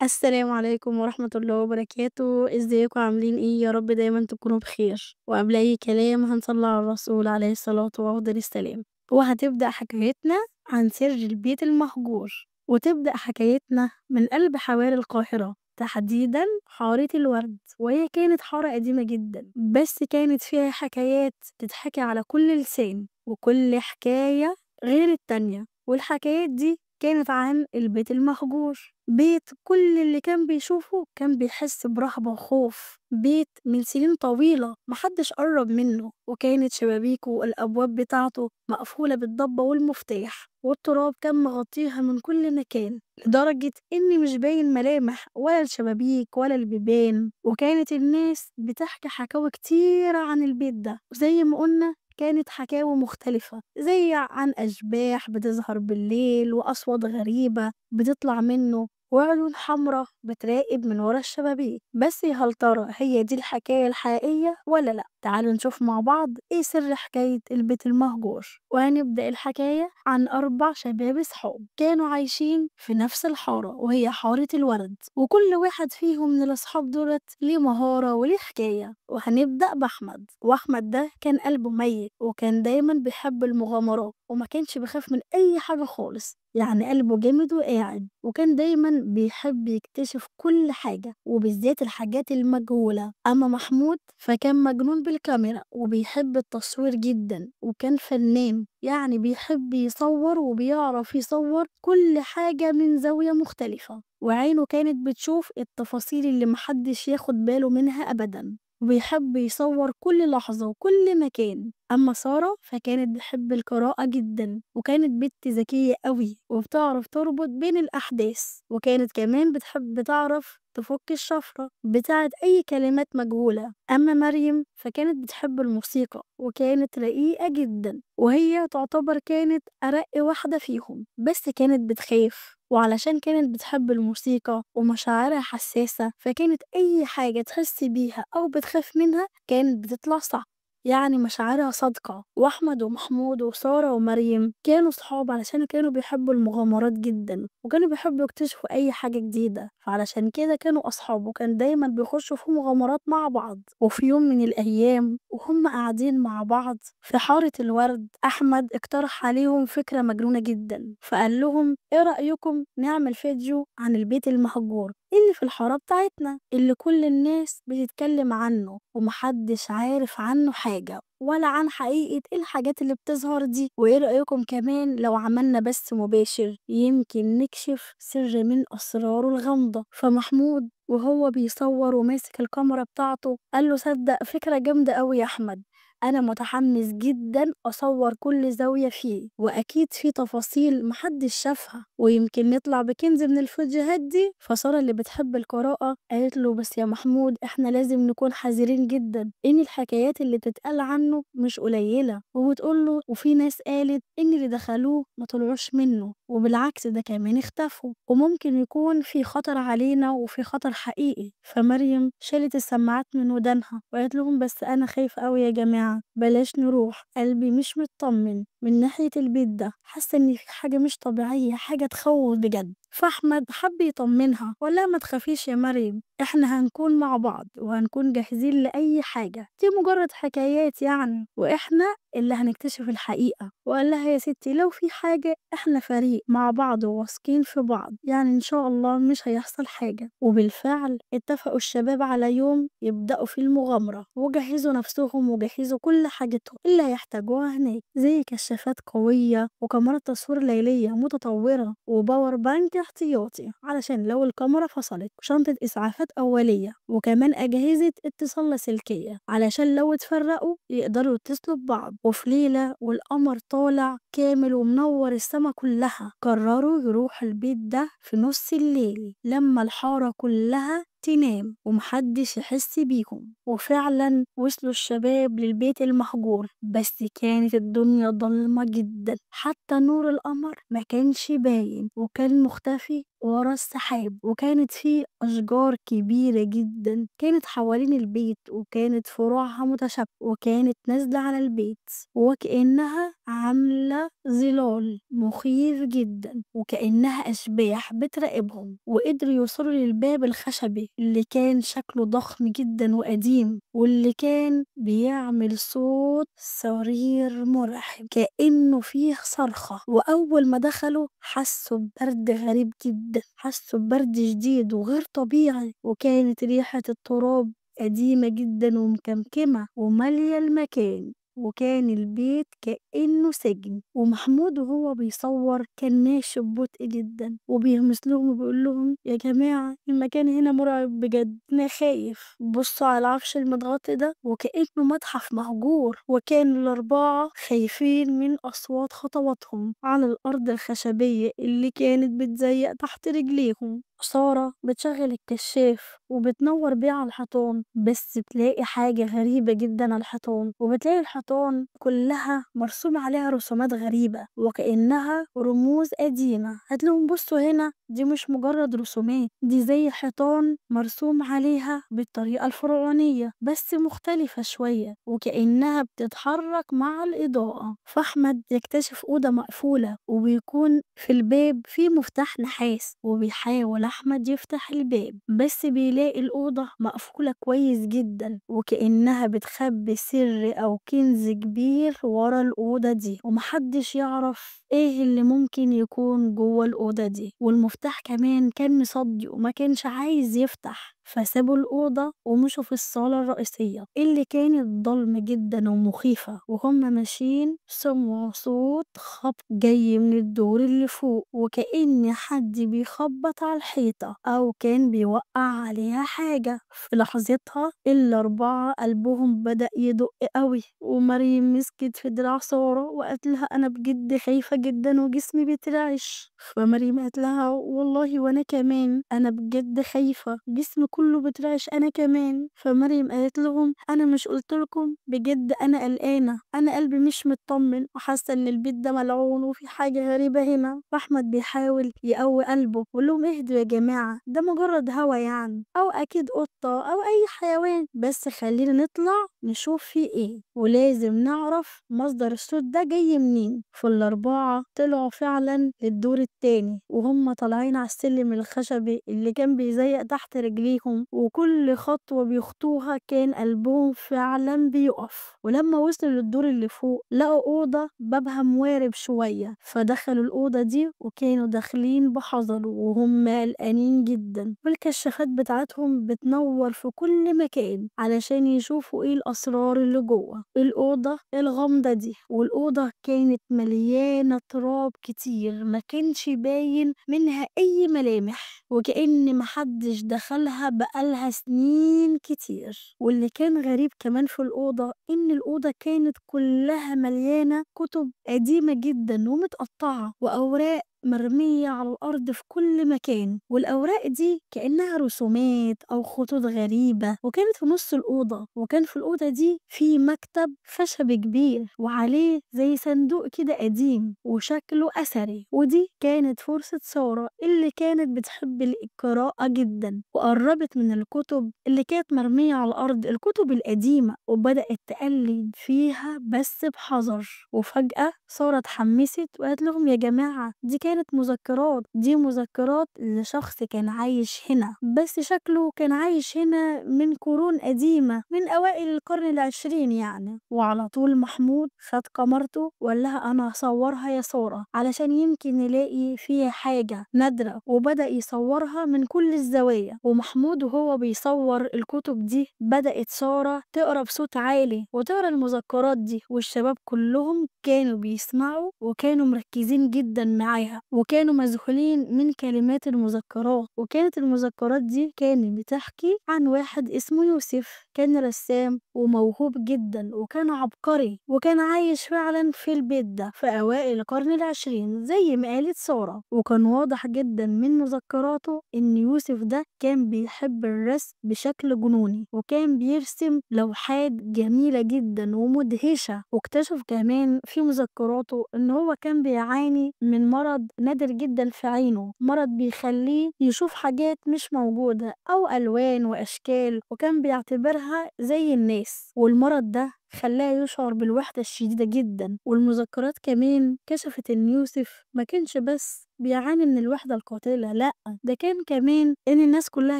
السلام عليكم ورحمة الله وبركاته، إزيكم عاملين إيه؟ يا رب دايمًا تكونوا بخير، وقبل أي كلام هنصلي على الرسول عليه الصلاة وأفضل السلام، وهتبدأ حكايتنا عن سر البيت المهجور، وتبدأ حكايتنا من قلب حواري القاهرة، تحديدًا حارة الورد، وهي كانت حارة قديمة جدًا، بس كانت فيها حكايات تتحكي على كل لسان، وكل حكاية غير التانية، والحكايات دي كانت عن البيت المهجور. بيت كل اللي كان بيشوفه كان بيحس برهبة وخوف، بيت من سنين طويلة محدش قرب منه، وكانت شبابيكه والأبواب بتاعته مقفولة بالضبة والمفتاح، والتراب كان مغطيها من كل مكان لدرجة إن مش باين ملامح ولا الشبابيك ولا البيبان. وكانت الناس بتحكي حكاوي كتيرة عن البيت ده، وزي ما قلنا كانت حكاوي مختلفة زي عن أشباح بتظهر بالليل وأصوات غريبة بتطلع منه وعيون حمرا بتراقب من ورا الشبابيك. بس يا هل ترى هي دي الحكاية الحقيقية ولا لأ؟ تعالوا نشوف مع بعض ايه سر حكاية البيت المهجور. وهنبدأ الحكاية عن 4 شباب صحاب كانوا عايشين في نفس الحارة، وهي حارة الورد، وكل واحد فيهم من الأصحاب دولت ليه مهارة وليه حكاية. وهنبدأ بأحمد، وأحمد ده كان قلبه ميت وكان دايما بيحب المغامرات وما كانش بيخاف من أي حاجة خالص، يعني قلبه جامد وقاعد، وكان دايما بيحب يكتشف كل حاجة وبالذات الحاجات المجهولة. أما محمود فكان مجنون بالكاميرا وبيحب التصوير جدا وكان فنان، يعني بيحب يصور وبيعرف يصور كل حاجة من زاوية مختلفة، وعينه كانت بتشوف التفاصيل اللي محدش ياخد باله منها أبدا، وبيحب يصور كل لحظة وكل مكان. أما سارة فكانت بتحب القراءة جدا وكانت بنت ذكية قوي وبتعرف تربط بين الأحداث، وكانت كمان بتحب تعرف تفك الشفرة بتاعت أي كلمات مجهولة. أما مريم فكانت بتحب الموسيقى وكانت رقيقة جدا، وهي تعتبر كانت أرق واحدة فيهم، بس كانت بتخاف، وعلشان كانت بتحب الموسيقى ومشاعرها حساسة فكانت أي حاجة تحس بيها أو بتخاف منها كانت بتطلع صح، يعني مشاعرها صادقة. وأحمد ومحمود وسارة ومريم كانوا صحاب علشان كانوا بيحبوا المغامرات جدا وكانوا بيحبوا يكتشفوا أي حاجة جديدة، فعلشان كده كانوا أصحاب وكان دايما بيخشوا في مغامرات مع بعض. وفي يوم من الأيام وهم قاعدين مع بعض في حارة الورد، أحمد اقترح عليهم فكرة مجنونة جدا، فقال لهم إيه رأيكم نعمل فيديو عن البيت المهجور اللي في الحارة بتاعتنا اللي كل الناس بتتكلم عنه ومحدش عارف عنه حاجة ولا عن حقيقة إيه الحاجات اللي بتظهر دي، وإيه رأيكم كمان لو عملنا بث مباشر يمكن نكشف سر من أسراره الغامضة. فمحمود وهو بيصور وماسك الكاميرا بتاعته قال له صدق فكرة جامدة أوي يا أحمد، أنا متحمس جدا أصور كل زاوية فيه وأكيد في تفاصيل محدش شافها ويمكن نطلع بكنز من الفيديوهات دي. فسارة اللي بتحب القراءة قالت له بس يا محمود احنا لازم نكون حذرين جدا إن الحكايات اللي بتتقال عنه مش قليلة، وبتقول له وفي ناس قالت إن اللي دخلوه ما طلعوش منه وبالعكس ده كمان اختفوا وممكن يكون في خطر علينا وفي خطر حقيقي. فمريم شالت السماعات من ودانها وقالت لهم بس أنا خايفة أوي يا جماعة بلاش نروح، قلبي مش مطمن من ناحية البيت ده، حاسة إن في حاجة مش طبيعية، حاجة تخوف بجد. فأحمد حب يطمنها ولا ما تخافيش يا مريم احنا هنكون مع بعض وهنكون جاهزين لأي حاجة، دي مجرد حكايات يعني وإحنا اللي هنكتشف الحقيقة. وقال لها يا ستي لو في حاجة إحنا فريق مع بعض وواثقين في بعض، يعني إن شاء الله مش هيحصل حاجة. وبالفعل اتفقوا الشباب على يوم يبدأوا فيه المغامرة وجهزوا نفسهم وجهزوا كل حاجتهم اللي هيحتاجوها هناك زي كشافات قوية وكاميرا تصوير ليلية متطورة وباور بانك احتياطي علشان لو الكاميرا فصلت، وشنطة إسعافات أولية، وكمان أجهزة اتصال لاسلكية علشان لو اتفرقوا يقدروا يتصلوا ببعض. وفي ليلة والقمر طالع كامل ومنور السما كلها قرروا يروحوا البيت ده في نص الليل لما الحارة كلها تنام ومحدش يحس بيهم. وفعلا وصلوا الشباب للبيت المهجور بس كانت الدنيا ضلمة جدا، حتى نور القمر ما كانش باين وكان مختفي ورا السحاب، وكانت في أشجار كبيرة جدًا كانت حوالين البيت، وكانت فروعها متشابكة، وكانت نازلة على البيت، وكأنها عاملة ظلال مخيف جدًا، وكأنها أشباح بتراقبهم، وقدروا يوصلوا للباب الخشبي اللي كان شكله ضخم جدًا وقديم، واللي كان بيعمل صوت صرير مرعب كأنه فيه صرخة. وأول ما دخلوا حسوا ببرد غريب جدًا، حسوا ببرد شديد وغير طبيعي، وكانت ريحة التراب قديمة جدًا ومكمكمة ومالية المكان، وكان البيت كأنه سجن. ومحمود وهو بيصور كان ماشي ببطء جدًا وبيهمس لهم وبيقول لهم: يا جماعة المكان هنا مرعب بجد، أنا خايف، بصوا على العفش المتغطي ده وكأنه متحف مهجور. وكانوا ال4 خايفين من أصوات خطواتهم على الأرض الخشبية اللي كانت بتزيق تحت رجليهم. سارة بتشغل الكشاف وبتنور بيه على الحيطان، بس بتلاقي حاجة غريبة جدا على الحيطان، وبتلاقي الحيطان كلها مرسوم عليها رسومات غريبة وكأنها رموز قديمة. هتلاقيهم بصوا هنا، دي مش مجرد رسومات، دي زي حيطان مرسوم عليها بالطريقة الفرعونية بس مختلفة شوية وكأنها بتتحرك مع الإضاءة. فأحمد يكتشف أوضة مقفولة وبيكون في الباب فيه مفتاح نحاس، وبيحاول أحمد يفتح الباب بس بيلاقي الأوضة مقفولة كويس جدا وكأنها بتخبي سر أو كنز كبير ورا الأوضة دي، ومحدش يعرف إيه اللي ممكن يكون جوه الأوضة دي. والمفتاح كمان كان مصدي وما كانش عايز يفتح، فسابوا الأوضة ومشوا في الصالة الرئيسية اللي كانت ضلمة جدا ومخيفة. وهم ماشيين سمعوا صوت خبط جاي من الدور اللي فوق، وكأن حد بيخبط على الحيطة أو كان بيوقع عليها حاجة. في لحظتها ال4 قلبهم بدأ يدق قوي، ومريم مسكت في دراع سارة وقالت لها: أنا بجد خايفة جدا وجسمي بيترعش. فمريم قالت لها: والله وأنا كمان، أنا بجد خايفة، جسمي كله بيترعش أنا كمان. فمريم قالت لهم: أنا مش قلتلكم بجد أنا قلقانة، أنا قلبي مش مطمن وحاسة إن البيت ده ملعون وفي حاجة غريبة هنا. فأحمد بيحاول يقوي قلبه ويقول لهم: اهدوا يا جماعة، ده مجرد هوا يعني، أو أكيد قطة أو أي حيوان، بس خلينا نطلع نشوف فيه إيه ولازم نعرف مصدر الصوت ده جاي منين. فال4 طلعوا فعلا للدور التاني، وهم طالعين على السلم الخشبي اللي كان بيزيق تحت رجليهم، وكل خطوة بيخطوها كان قلبهم فعلا بيقف. ولما وصلوا للدور اللي فوق لقوا أوضة بابها موارب شوية، فدخلوا الأوضة دي وكانوا داخلين بحذر وهم قلقانين جدا، والكشافات بتاعتهم بتنور في كل مكان علشان يشوفوا ايه الأسرار اللي جوه الأوضة الغامضة دي. والأوضة كانت مليانة تراب كتير ما كانش باين منها أي ملامح، وكأن محدش دخلها بقالها سنين كتير. واللي كان غريب كمان في الأوضة إن الأوضة كانت كلها مليانة كتب قديمة جدا ومتقطعة وأوراق مرمية على الأرض في كل مكان، والأوراق دي كأنها رسومات أو خطوط غريبة، وكانت في نص الأوضة. وكان في الأوضة دي في مكتب خشبي كبير وعليه زي صندوق كده قديم وشكله أثري. ودي كانت فرصة سارة اللي كانت بتحب القراءة جدا، وقربت من الكتب اللي كانت مرمية على الأرض، الكتب القديمة، وبدأت تقلب فيها بس بحذر. وفجأة سارة اتحمست وقالت لهم: يا جماعة دي كانت مذكرات، دي مذكرات لشخص كان عايش هنا، بس شكله كان عايش هنا من قرون قديمة من أوائل القرن العشرين يعني. وعلى طول محمود خد كاميرته وقال لها: أنا هصورها يا سارة علشان يمكن نلاقي فيها حاجة نادرة، وبدأ يصورها من كل الزوايا. ومحمود وهو بيصور الكتب دي بدأت سارة تقرا بصوت عالي وتقرا المذكرات دي، والشباب كلهم كانوا بيسمعوا وكانوا مركزين جدا معاها وكانوا مذهولين من كلمات المذكرات. وكانت المذكرات دي كانت بتحكي عن واحد اسمه يوسف، كان رسام وموهوب جدًا وكان عبقري، وكان عايش فعلًا في البيت ده في أوائل القرن العشرين زي ما قالت سارة، وكان واضح جدًا من مذكراته إن يوسف ده كان بيحب الرسم بشكل جنوني، وكان بيرسم لوحات جميلة جدًا ومدهشة، واكتشف كمان في مذكراته إن هو كان بيعاني من مرض نادر جدًا في عينه، مرض بيخلّيه يشوف حاجات مش موجودة أو ألوان وأشكال، وكان بيعتبرها زي الناس، والمرض ده خلّاه يشعر بالوحدة الشديدة جدًا، والمذكرات كمان كشفت إن يوسف ما كانش بس بيعاني من الوحدة القاتلة، لأ، ده كان كمان إن الناس كلّها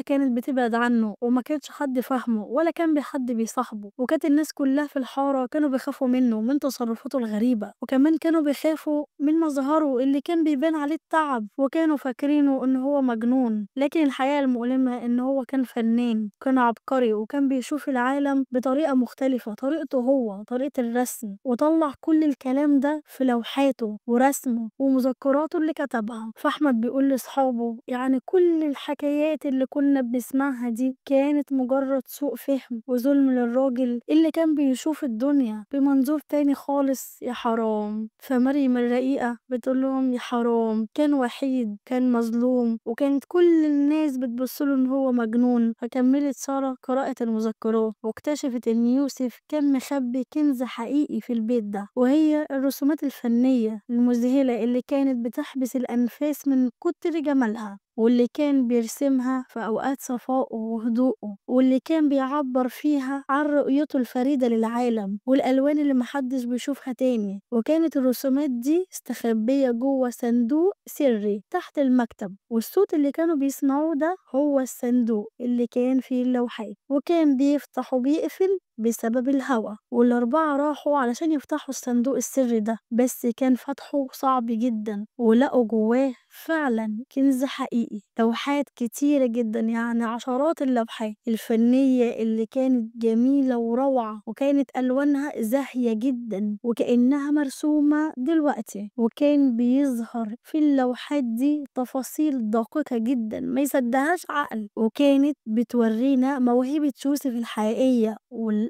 كانت بتبعد عنه، وما كانش حد فاهمه ولا كان حد بيصاحبه، وكانت الناس كلّها في الحارة كانوا بيخافوا منه ومن تصرفاته الغريبة، وكمان كانوا بيخافوا من مظهره اللي كان بيبان عليه التعب، وكانوا فاكرينه إن هو مجنون، لكن الحقيقة المؤلمة إن هو كان فنان، كان عبقري، وكان بيشوف العالم بطريقة مختلفة، طريقته هو، طريقة الرسم، وطلّع كل الكلام ده في لوحاته ورسمه ومذكراته اللي كتبها. فأحمد بيقول لأصحابه يعني كل الحكايات اللي كنا بنسمعها دي كانت مجرد سوء فهم وظلم للراجل اللي كان بيشوف الدنيا بمنظور تاني خالص، يا حرام. فمريم الرقيقة بتقول لهم يا حرام، كان وحيد، كان مظلوم، وكانت كل الناس بتبص له إن هو مجنون. فكملت سارة قراءة المذكرات واكتشفت إن يوسف كان مخبي كنز حقيقي في البيت ده، وهي الرسومات الفنية المذهلة اللي كانت بتحبس الأنفاس من كتر جمالها، واللي كان بيرسمها في أوقات صفائه وهدوءه، واللي كان بيعبر فيها عن رؤيته الفريدة للعالم والألوان اللي محدش بيشوفها تاني. وكانت الرسومات دي مستخبية جوه صندوق سري تحت المكتب، والصوت اللي كانوا بيسمعوه ده هو الصندوق اللي كان فيه اللوحات، وكان بيفتح وبيقفل بسبب الهوا. والأربعة راحوا علشان يفتحوا الصندوق السري ده، بس كان فتحه صعب جدا، ولقوا جواه فعلا كنز حقيقي، لوحات كتيرة جدا، يعني عشرات اللوحات الفنية اللي كانت جميلة وروعة، وكانت ألوانها زاهية جدا وكأنها مرسومة دلوقتي. وكان بيظهر في اللوحات دي تفاصيل دقيقة جدا ما يصدقهاش عقل، وكانت بتورينا موهبة يوسف الحقيقية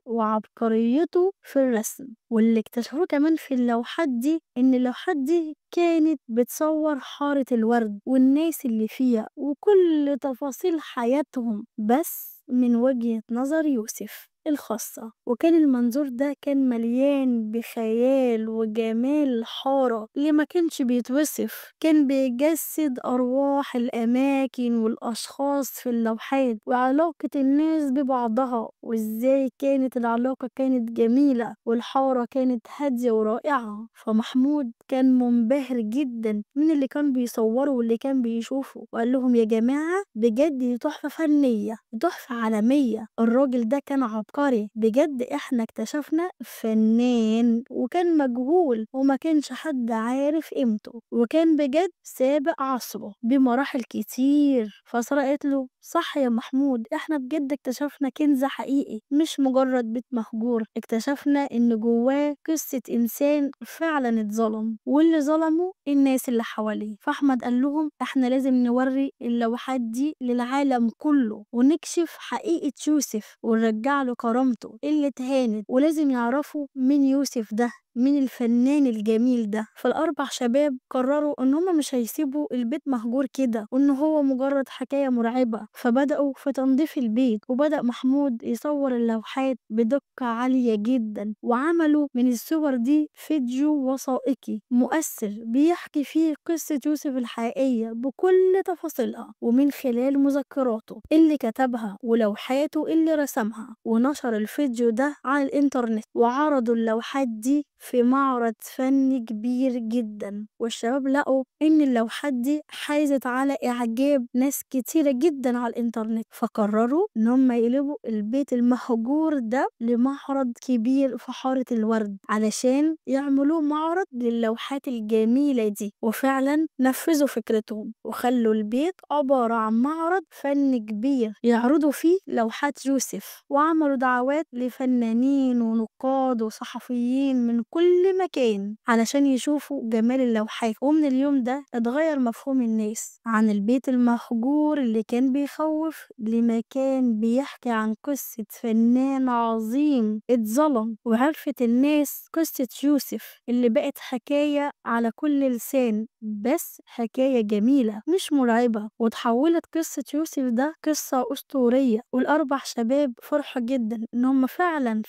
وعبقريته في الرسم. واللي اكتشفوه كمان في اللوحات دي إن اللوحات دي كانت بتصور حارة الورد والناس اللي فيها وكل تفاصيل حياتهم، بس من وجهة نظر يوسف الخاصة. وكان المنظور ده كان مليان بخيال وجمال الحارة اللي ما كانش بيتوصف، كان بيجسد أرواح الأماكن والأشخاص في اللوحات وعلاقة الناس ببعضها، وإزاي كانت العلاقة كانت جميلة والحارة كانت هادية ورائعة. فمحمود كان منبهر جدا من اللي كان بيصوره واللي كان بيشوفه، وقال لهم يا جماعة بجد دي تحفة فنية، تحفة عالمية، الراجل ده كان عبقري بجد، احنا اكتشفنا فنان وكان مجهول وما كانش حد عارف قيمته، وكان بجد سابق عصره بمراحل كتير. فسارة قالت له صح يا محمود، احنا بجد اكتشفنا كنز حقيقي مش مجرد بيت مهجور، اكتشفنا ان جواه قصة انسان فعلا اتظلم واللي ظلمه الناس اللي حواليه. فاحمد قال لهم احنا لازم نوري اللوحات دي للعالم كله ونكشف حقيقة يوسف ونرجع له كرامته اللي اتهانت، ولازم يعرفوا مين يوسف ده، مين الفنان الجميل ده. فالأربع شباب قرروا إن هما مش هيسيبوا البيت مهجور كده وإن هو مجرد حكاية مرعبة، فبدأوا في تنظيف البيت، وبدأ محمود يصور اللوحات بدقة عالية جدا، وعملوا من الصور دي فيديو وثائقي مؤثر بيحكي فيه قصة يوسف الحقيقية بكل تفاصيلها، ومن خلال مذكراته اللي كتبها ولوحاته اللي رسمها. ونشر الفيديو ده على الإنترنت وعرضوا اللوحات دي في معرض فني كبير جدا، والشباب لقوا إن اللوحات دي حازت على إعجاب ناس كتيرة جدا على الإنترنت، فقرروا إن هم يقلبوا البيت المهجور ده لمعرض كبير في حارة الورد علشان يعملوه معرض للوحات الجميلة دي. وفعلا نفذوا فكرتهم وخلوا البيت عبارة عن معرض فن كبير يعرضوا فيه لوحات يوسف، وعملوا دعوات لفنانين ونقاد وصحفيين من كل مكان علشان يشوفوا جمال اللوحات، ومن اليوم ده اتغيّر مفهوم الناس عن البيت المهجور اللي كان بيخوّف لمكان بيحكي عن قصة فنان عظيم اتظلم، وعرفت الناس قصة يوسف اللي بقت حكاية على كل لسان، بس حكاية جميلة مش مرعبة، واتحولت قصة يوسف ده قصة أسطورية، والأربع شباب فرحوا جدًا إن هم فعلًا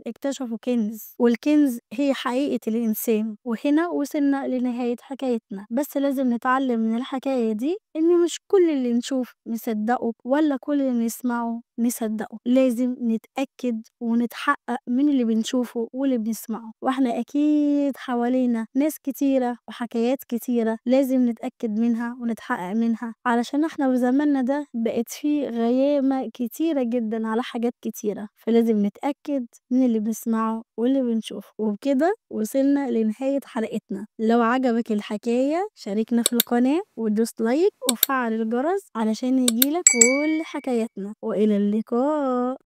اكتشفوا كنز، والكنز هي حقيقة الإنسان. وهنا وصلنا لنهاية حكايتنا، بس لازم نتعلم من الحكاية دي إن مش كل اللي نشوفه نصدقه ولا كل اللي نسمعه نصدقه، لازم نتأكد ونتحقق من اللي بنشوفه واللي بنسمعه، واحنا أكيد حوالينا ناس كتيرة وحكايات كتيرة لازم نتأكد منها ونتحقق منها، علشان احنا في زماننا ده بقت فيه غيامة كتيرة جدا على حاجات كتيرة، فلازم نتأكد من اللي بنسمعه واللي بنشوفه. وبكده وصلنا لنهاية حلقتنا. لو عجبك الحكاية شاركنا في القناة ودوس لايك وفعل الجرس علشان يجيلك كل حكاياتنا، وإلى اللقاء.